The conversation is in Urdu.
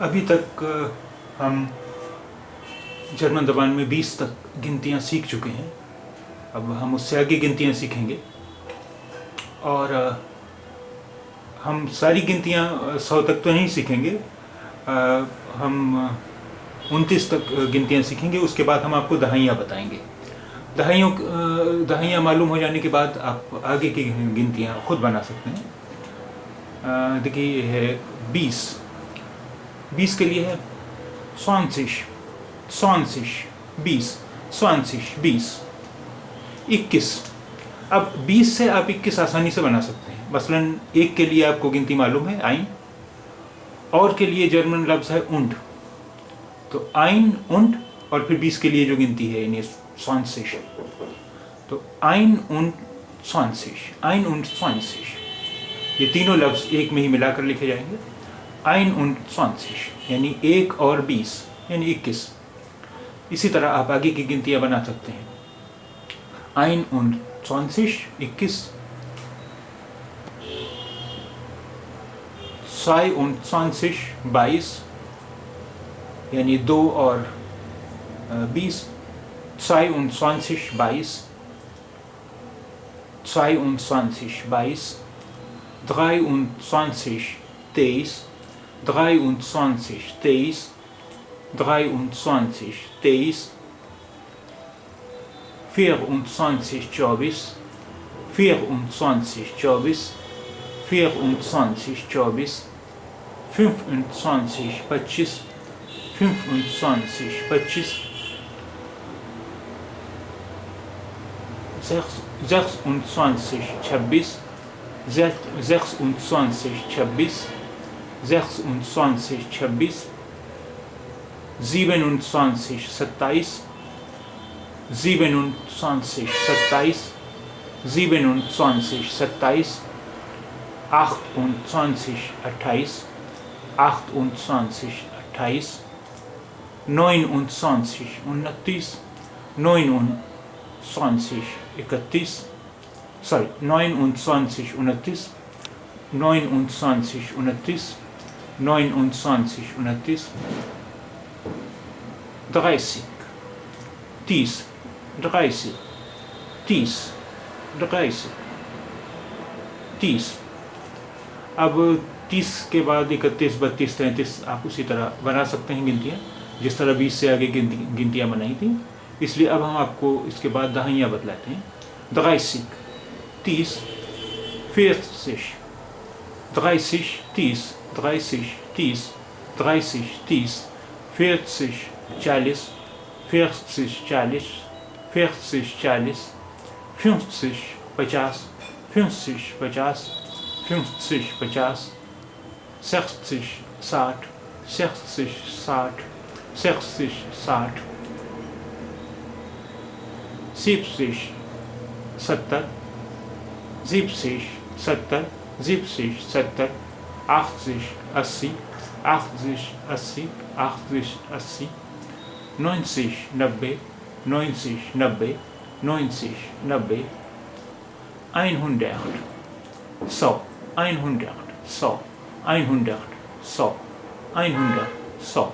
ابھی تک ہم جرمن زبان میں 20 تک گنتیاں سیکھ چکے ہیں. اب ہم اس سے آگے گنتیاں سیکھیں گے اور ہم ساری گنتیاں 100 تک تو نہیں سیکھیں گے. ہم 29 تک گنتیاں سیکھیں گے. اس کے بعد ہم آپ کو دہائیاں بتائیں گے. دہائیاں معلوم ہو جانے کے بعد آپ آگے کی گنتیاں خود بنا سکتے ہیں. دیکھیے یہ ہے 20 کے لیے ہے 20 21. اب 20 سے آپ 21 آسانی سے بنا سکتے ہیں. مثلا ایک کے لیے آپ کو گنتی معلوم ہے آئن, اور کے لیے جرمن لفظ ہے und. تو آئن und اور پھر 20 کے لیے جو گنتی ہے یعنی 20. تو ein und 20 یہ تینوں لفظ ایک میں ہی ملا کر لکھے جائیں گے. ein und 20 یعنی 1 اور 20 یعنی 21. اسی طرح آپ آگے کی گنتیاں بنا سکتے ہیں. ein und 20 21, 22 22 یعنی 2 اور 20. 22 22 22 23 23 23 23 23 24 24 24 24 24 25 25 25 26 26 26 26 26 26 26 27 27 27 27 27 27 28 28 28 28 29 29 29 31 sorry 29 29 29 29 29 29 30 30 30 30 30 30. اب 30 کے بعد 31 32 33 آپ اسی طرح بنا سکتے ہیں گنتیاں جس طرح 20 سے آگے گنتیاں بنائی تھیں. اس لیے اب ہم آپ کو اس کے بعد دہائیاں بتلاتے ہیں. 30 30 40 30 30 30 30 30 30 40 40 40 40 40 40 50 50 50 50 50 50 60 60 60 60 60 60 70 70 70 70 70 70 80 80 80 80 80 80 90 90 90 90 90 90 100 100 100 100 100 100 100 100